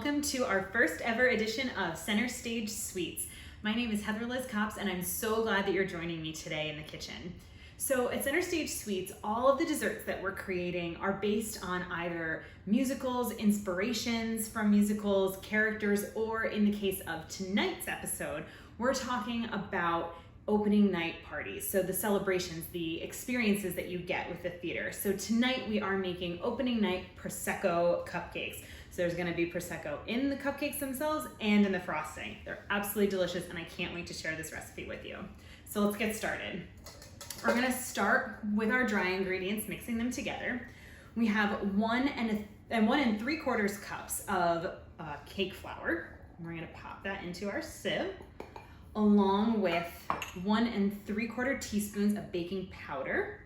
welcome to our first ever edition of Center Stage Sweets. My name is Heather Liz Copps, and I'm so glad that you're joining me today in the kitchen. So at Center Stage Sweets, all of the desserts that we're creating are based on either musicals, inspirations from musicals, characters, or in the case of tonight's episode, we're talking about opening night parties. So the celebrations, the experiences that you get with the theater. So tonight we are making opening night Prosecco cupcakes. So there's gonna be Prosecco in the cupcakes themselves and in the frosting. They're absolutely delicious and I can't wait to share this recipe with you. So let's get started. We're gonna start with our dry ingredients, mixing them together. We have 1 3/4 cups of cake flour. We're gonna pop that into our sieve, along with 1 3/4 teaspoons of baking powder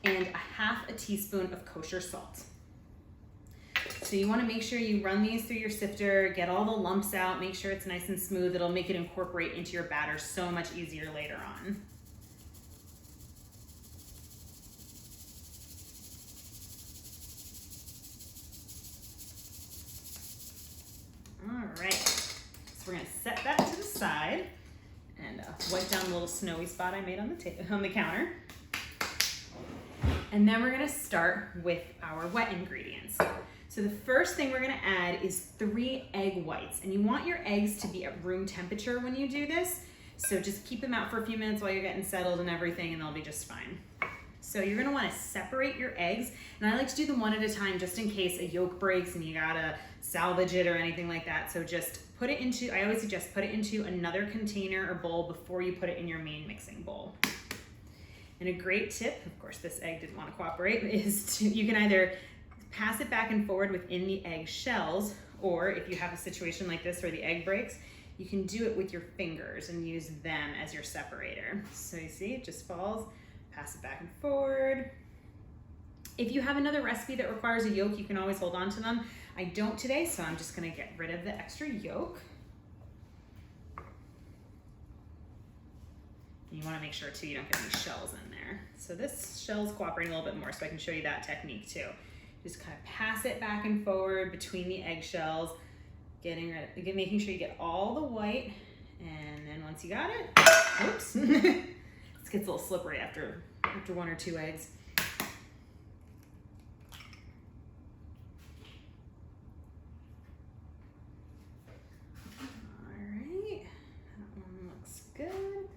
and 1/2 teaspoon of kosher salt. So you want to make sure you run these through your sifter, get all the lumps out, make sure it's nice and smooth. It'll make it incorporate into your batter so much easier later on. All right, so we're gonna set that to the side and wipe down the little snowy spot I made on the counter. And then we're gonna start with our wet ingredients. So the first thing we're gonna add is 3 egg whites, and you want your eggs to be at room temperature when you do this. So just keep them out for a few minutes while you're getting settled and everything, and they'll be just fine. So you're gonna wanna separate your eggs, and I like to do them one at a time just in case a yolk breaks and you gotta salvage it or anything like that. So just put it into, I always suggest put it into another container or bowl before you put it in your main mixing bowl. And a great tip, of course this egg didn't wanna cooperate, is you can either pass it back and forward within the egg shells, or if you have a situation like this where the egg breaks, you can do it with your fingers and use them as your separator. So you see, it just falls, pass it back and forward. If you have another recipe that requires a yolk, you can always hold on to them. I don't today, so I'm just gonna get rid of the extra yolk. You wanna make sure too, you don't get any shells in there. So this shell's cooperating a little bit more, so I can show you that technique too. Just kind of pass it back and forward between the eggshells, making sure you get all the white, and then once you got it, oops, this gets a little slippery after 1 or 2 eggs. All right, that one looks good.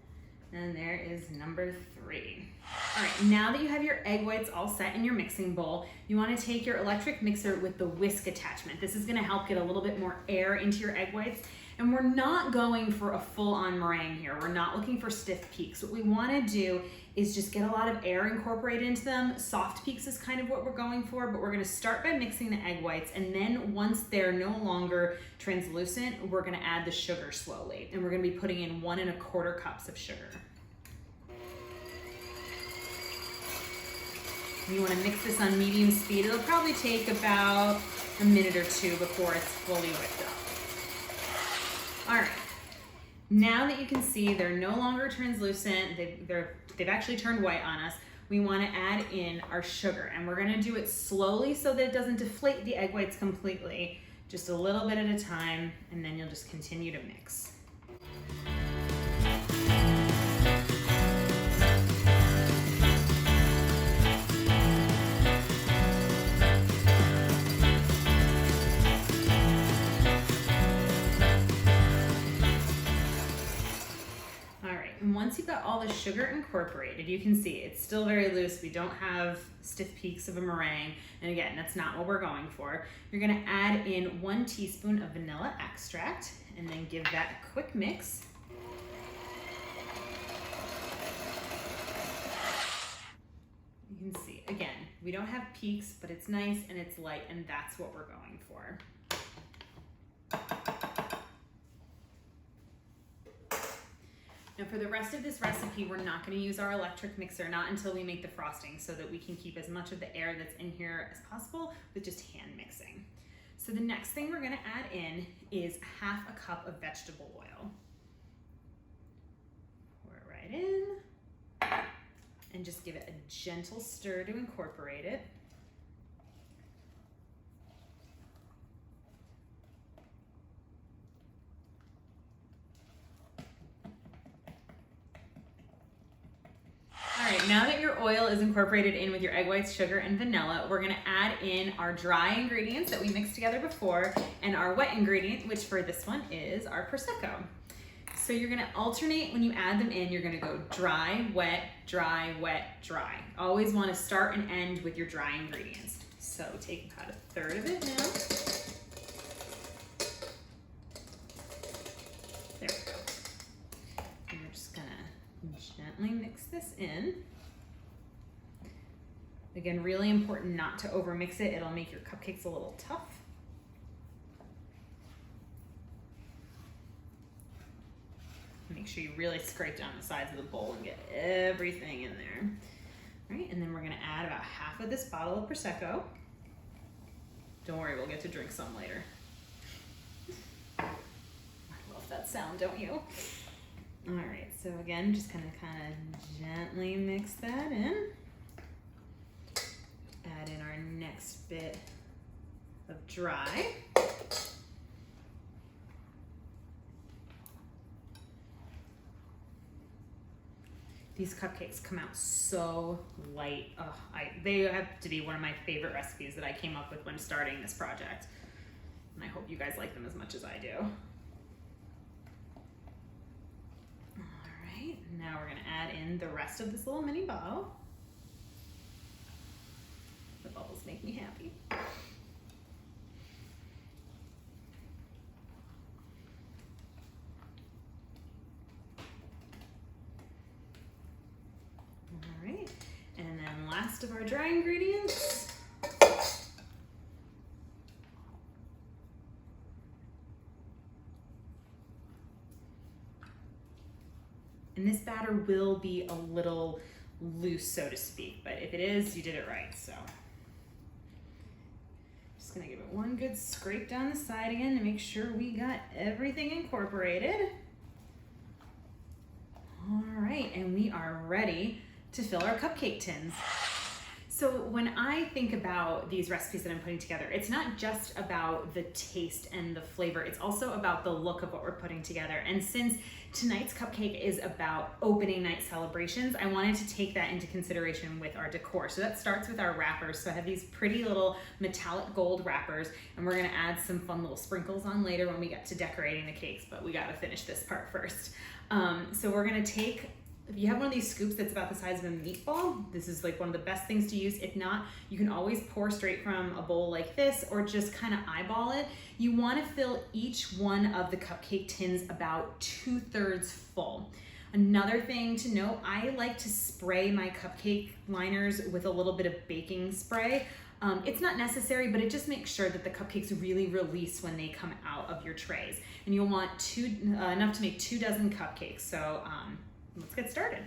And there is number 3. All right, now that you have your egg whites all set in your mixing bowl, you want to take your electric mixer with the whisk attachment. This is going to help get a little bit more air into your egg whites. And we're not going for a full-on meringue here. We're not looking for stiff peaks. What we want to do is just get a lot of air incorporated into them. Soft peaks is kind of what we're going for, but we're going to start by mixing the egg whites, and then once they're no longer translucent, we're going to add the sugar slowly. And we're going to be putting in 1 1/4 cups of sugar. You want to mix this on medium speed. It'll probably take about a minute or 2 before it's fully whipped up. All right, now that you can see they're no longer translucent, they've actually turned white on us, we want to add in our sugar, and we're going to do it slowly so that it doesn't deflate the egg whites completely, just a little bit at a time, and then you'll just continue to mix. And once you've got all the sugar incorporated, you can see it's still very loose. We don't have stiff peaks of a meringue. And again, that's not what we're going for. You're gonna add in 1 teaspoon of vanilla extract and then give that a quick mix. You can see, again, we don't have peaks, but it's nice and it's light, and that's what we're going for. Now for the rest of this recipe, we're not going to use our electric mixer, not until we make the frosting, so that we can keep as much of the air that's in here as possible with just hand mixing. So the next thing we're going to add in is 1/2 cup of vegetable oil. Pour it right in and just give it a gentle stir to incorporate it. now that your oil is incorporated in with your egg whites, sugar, and vanilla, we're gonna add in our dry ingredients that we mixed together before and our wet ingredient, which for this one is our Prosecco. So you're gonna alternate when you add them in. You're gonna go dry, wet, dry, wet, dry. Always wanna start and end with your dry ingredients. So take about 1/3 of it now. There we go. And we're just gonna gently mix this in. Again, really important not to overmix it. It'll make your cupcakes a little tough. Make sure you really scrape down the sides of the bowl and get everything in there. All right, and then we're gonna add about half of this bottle of Prosecco. Don't worry, we'll get to drink some later. I love that sound, don't you? All right, so again, just gonna kind of gently mix that in. Add in our next bit of dry. These cupcakes come out so light. Oh, they have to be one of my favorite recipes that I came up with when starting this project. And I hope you guys like them as much as I do. All right, now we're gonna add in the rest of this little mini bottle. The bubbles make me happy. All right, and then last of our dry ingredients. And this batter will be a little loose, so to speak, but if it is, you did it right, so. Just gonna give it one good scrape down the side again to make sure we got everything incorporated. All right, and we are ready to fill our cupcake tins. So when I think about these recipes that I'm putting together, it's not just about the taste and the flavor, it's also about the look of what we're putting together. And since tonight's cupcake is about opening night celebrations, I wanted to take that into consideration with our decor. So that starts with our wrappers. So I have these pretty little metallic gold wrappers, and we're gonna add some fun little sprinkles on later when we get to decorating the cakes, but we gotta finish this part first. So we're gonna take, if you have one of these scoops that's about the size of a meatball, this is like one of the best things to use. If not, you can always pour straight from a bowl like this or just kind of eyeball it. You want to fill each one of the cupcake tins about 2/3 full. Another thing to note, I like to spray my cupcake liners with a little bit of baking spray. It's not necessary, but it just makes sure that the cupcakes really release when they come out of your trays. And you'll want enough to make 2 dozen cupcakes. So let's get started.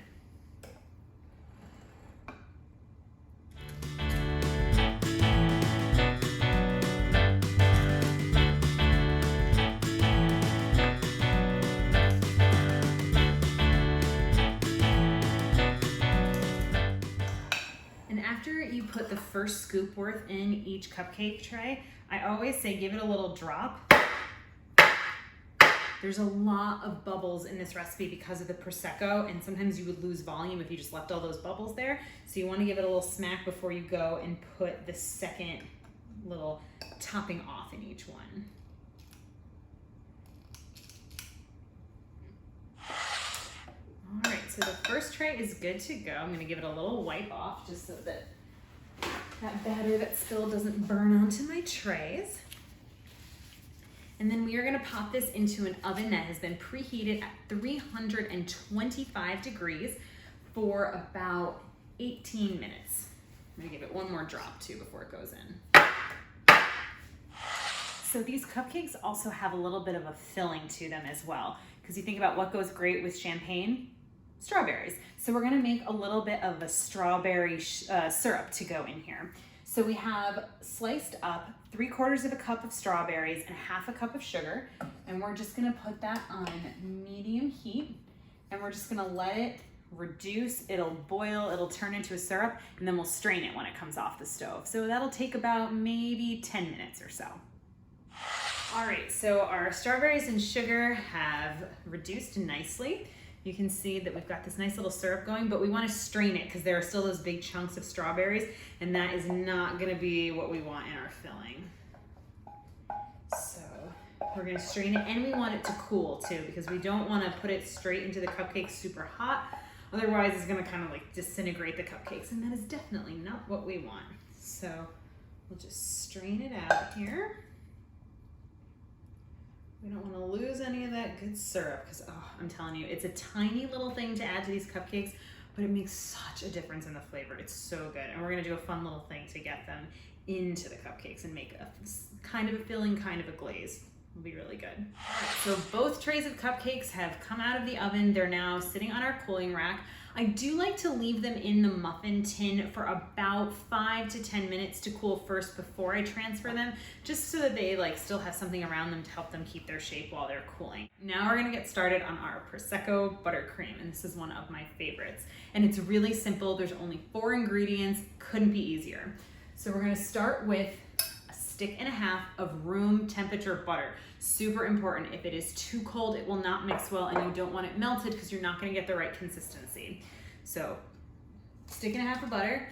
And after you put the first scoop worth in each cupcake tray, I always say give it a little drop. There's a lot of bubbles in this recipe because of the Prosecco, and sometimes you would lose volume if you just left all those bubbles there. So you want to give it a little smack before you go and put the second little topping off in each one. All right, so the first tray is good to go. I'm going to give it a little wipe off just so that that batter that spilled doesn't burn onto my trays. And then we are gonna pop this into an oven that has been preheated at 325 degrees for about 18 minutes. I'm gonna give it one more drop too before it goes in. So these cupcakes also have a little bit of a filling to them as well, because you think about what goes great with champagne, strawberries. So we're gonna make a little bit of a strawberry syrup to go in here. So we have sliced up 3/4 of a cup of strawberries and 1/2 cup of sugar. And we're just gonna put that on medium heat. And we're just gonna let it reduce, it'll boil, it'll turn into a syrup, and then we'll strain it when it comes off the stove. So that'll take about maybe 10 minutes or so. All right, so our strawberries and sugar have reduced nicely. You can see that we've got this nice little syrup going, but we want to strain it because there are still those big chunks of strawberries, and that is not going to be what we want in our filling. So we're going to strain it, and we want it to cool too, because we don't want to put it straight into the cupcakes super hot. Otherwise, it's going to kind of like disintegrate the cupcakes, and that is definitely not what we want. So we'll just strain it out here. We don't want to lose any of that good syrup because, oh, I'm telling you, it's a tiny little thing to add to these cupcakes, but it makes such a difference in the flavor. It's so good. And we're going to do a fun little thing to get them into the cupcakes and make a kind of a filling, kind of a glaze. It'll be really good. All right, so both trays of cupcakes have come out of the oven. They're now sitting on our cooling rack. I do like to leave them in the muffin tin for about 5 to 10 minutes to cool first before I transfer them, just so that they like still have something around them to help them keep their shape while they're cooling. Now we're gonna get started on our Prosecco buttercream, and this is one of my favorites. And it's really simple. There's only 4 ingredients, couldn't be easier. So we're gonna start with a stick and a half of room temperature butter. Super important. If it is too cold, it will not mix well, and you don't want it melted because you're not going to get the right consistency. So, stick and a half of butter,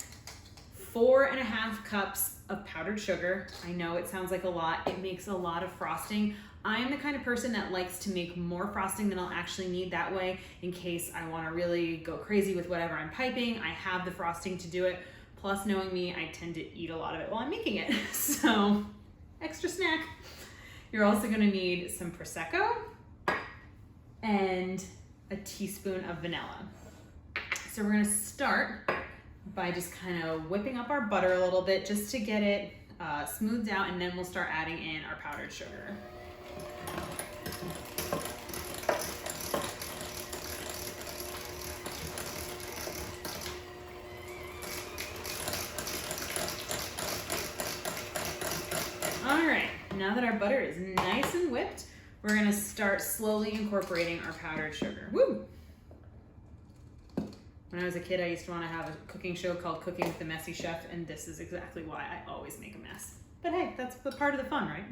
4.5 cups of powdered sugar. I know it sounds like a lot. It makes a lot of frosting. I am the kind of person that likes to make more frosting than I'll actually need. That way, in case I want to really go crazy with whatever I'm piping, I have the frosting to do it. Plus, knowing me, I tend to eat a lot of it while I'm making it. So, extra snack. You're also going to need some Prosecco and a teaspoon of vanilla. So we're going to start by just kind of whipping up our butter a little bit just to get it smoothed out, and then we'll start adding in our powdered sugar. All right. Now that our butter is nice and whipped, we're gonna start slowly incorporating our powdered sugar. Woo! When I was a kid, I used to want to have a cooking show called Cooking with the Messy Chef, and this is exactly why I always make a mess. But hey, that's the part of the fun, right?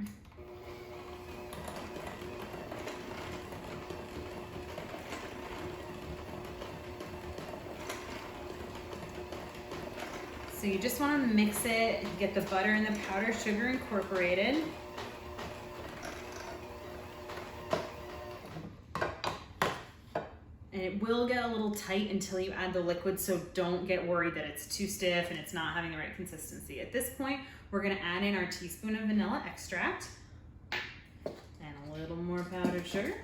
So you just want to mix it, get the butter and the powdered sugar incorporated. And it will get a little tight until you add the liquid, so don't get worried that it's too stiff and it's not having the right consistency. At this point, we're gonna add in our teaspoon of vanilla extract and a little more powdered sugar.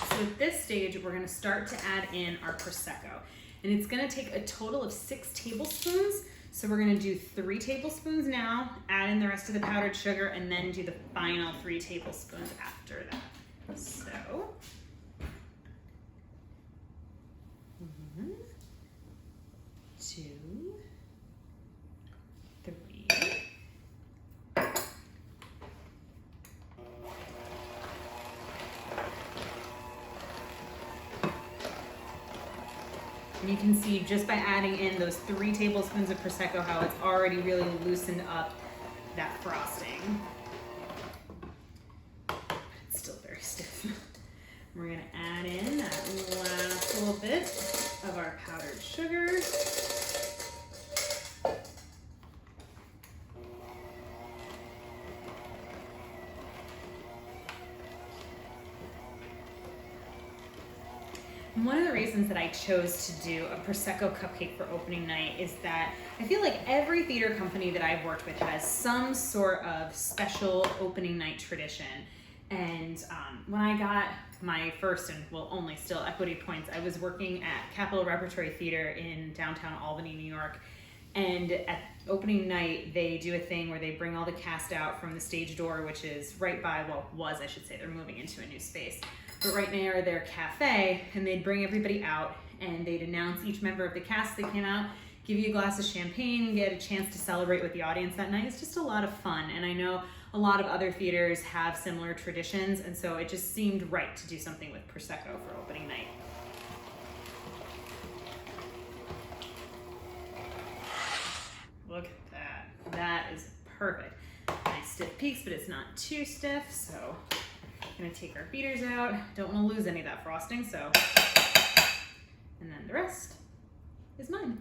So at this stage, we're gonna start to add in our Prosecco. And it's gonna take a total of 6 tablespoons. So we're gonna do 3 tablespoons now, add in the rest of the powdered sugar, and then do the final 3 tablespoons after that. So, 1, 2, 3. And you can see just by adding in those 3 tablespoons of Prosecco how it's already really loosened up that frosting. It's still very stiff. We're gonna add in that last little bit of our powdered sugar. One of the reasons that I chose to do a Prosecco cupcake for opening night is that I feel like every theater company that I've worked with has some sort of special opening night tradition. And when I got my first and well only still equity points, I was working at Capitol Repertory Theater in downtown Albany, New York. And at opening night, they do a thing where they bring all the cast out from the stage door, which is right by, well, was I should say, they're moving into a new space. But right near their cafe, and they'd bring everybody out and they'd announce each member of the cast that came out, give you a glass of champagne, get a chance to celebrate with the audience that night. It's just a lot of fun. And I know a lot of other theaters have similar traditions, and so it just seemed right to do something with Prosecco for opening night. Look at that. That is perfect. Nice stiff peaks, but it's not too stiff. So I'm gonna take our beaters out. Don't wanna lose any of that frosting, so. And then the rest is mine.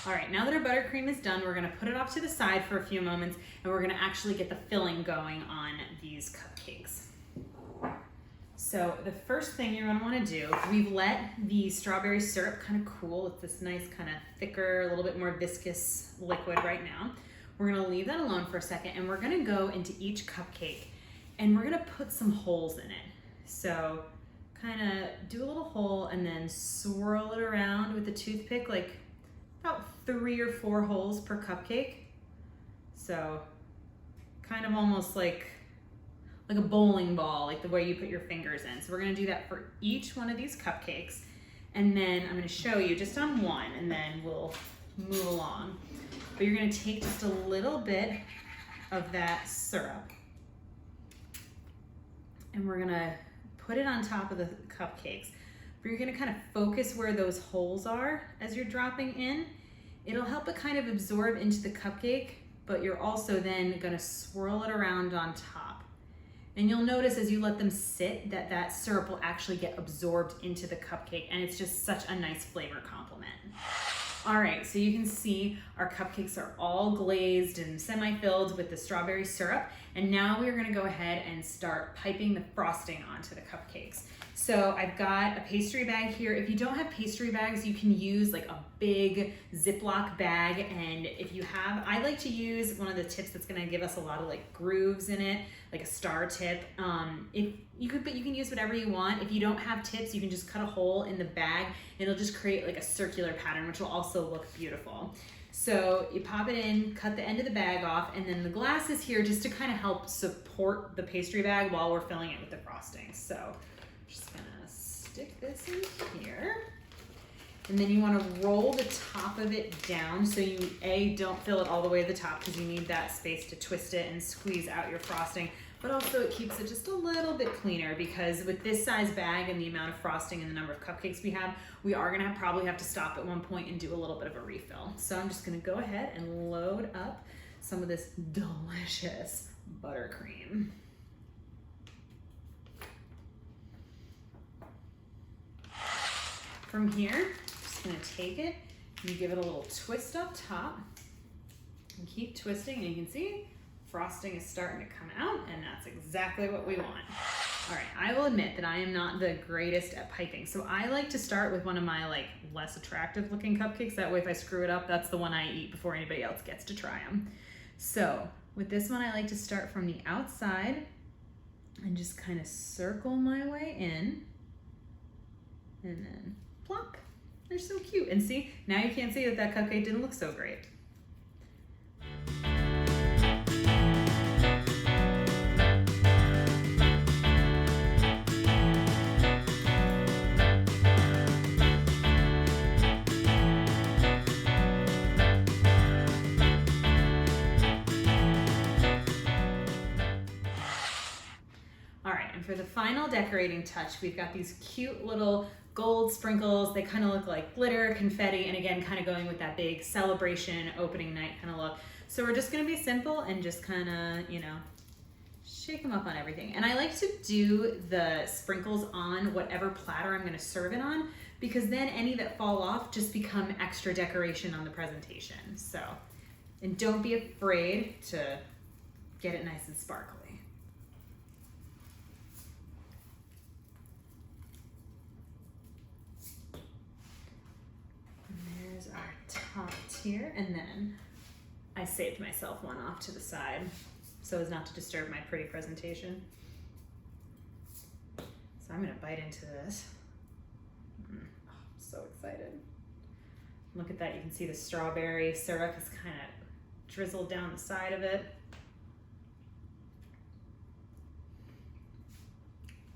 All right, now that our buttercream is done, we're gonna put it off to the side for a few moments and we're gonna actually get the filling going on these cupcakes. So the first thing you're gonna wanna do, we've let the strawberry syrup kind of cool. It's this nice kind of thicker, a little bit more viscous liquid right now. We're gonna leave that alone for a second and we're gonna go into each cupcake and we're gonna put some holes in it. So kind of do a little hole and then swirl it around with a toothpick, like about 3 or 4 holes per cupcake. So kind of almost like a bowling ball, like the way you put your fingers in. So we're gonna do that for each one of these cupcakes. And then I'm gonna show you just on one and then we'll move along. But you're gonna take just a little bit of that syrup and we're gonna put it on top of the cupcakes. But you're gonna kind of focus where those holes are as you're dropping in. It'll help it kind of absorb into the cupcake, but you're also then gonna swirl it around on top. And you'll notice as you let them sit that that syrup will actually get absorbed into the cupcake and it's just such a nice flavor complement. All right, so you can see our cupcakes are all glazed and semi-filled with the strawberry syrup. And now we're gonna go ahead and start piping the frosting onto the cupcakes. So I've got a pastry bag here. If you don't have pastry bags, you can use like a big Ziploc bag. And if you have, I like to use one of the tips that's gonna give us a lot of like grooves in it, like a star tip. But you can use whatever you want. If you don't have tips, you can just cut a hole in the bag. It'll just create like a circular pattern, which will also look beautiful. So you pop it in, cut the end of the bag off, and then the glass is here just to kind of help support the pastry bag while we're filling it with the frosting. So I'm just gonna stick this in here. And then you wanna roll the top of it down so you, don't fill it all the way to the top because you need that space to twist it and squeeze out your frosting. But also it keeps it just a little bit cleaner because with this size bag and the amount of frosting and the number of cupcakes we have, we are gonna probably have to stop at one point and do a little bit of a refill. So I'm just gonna go ahead and load up some of this delicious buttercream. From here, I'm just gonna take it and give it a little twist up top and keep twisting, and you can see frosting is starting to come out, and that's exactly what we want. All right, I will admit that I am not the greatest at piping, so I like to start with one of my like less attractive looking cupcakes. That way if I screw it up, that's the one I eat before anybody else gets to try them. So with this one, I like to start from the outside and just kind of circle my way in, and then plop. They're so cute. And see, now you can't see that that cupcake didn't look so great. For the final decorating touch, we've got these cute little gold sprinkles. They kind of look like glitter, confetti, and again, kind of going with that big celebration opening night kind of look. So we're just gonna be simple and just kind of, you know, shake them up on everything. And I like to do the sprinkles on whatever platter I'm gonna serve it on, because then any that fall off just become extra decoration on the presentation. So, and don't be afraid to get it nice and sparkly. Top tier, and then I saved myself one off to the side so as not to disturb my pretty presentation. So I'm gonna bite into this. Oh, I'm so excited. Look at that, you can see the strawberry syrup is kind of drizzled down the side of it.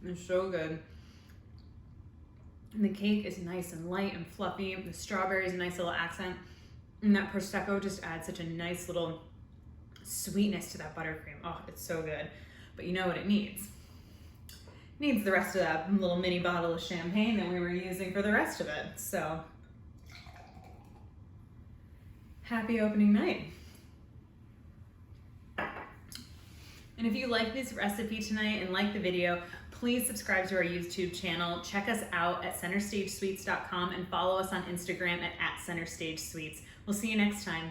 It's so good. And the cake is nice and light and fluffy. The strawberry is a nice little accent. And that Prosecco just adds such a nice little sweetness to that buttercream. Oh, it's so good. But you know what it needs? It needs the rest of that little mini bottle of champagne that we were using for the rest of it. So Happy opening night. And if you like this recipe tonight and like the video, please subscribe to our YouTube channel. Check us out at centerstagesweets.com and follow us on Instagram at centerstagesweets. We'll see you next time.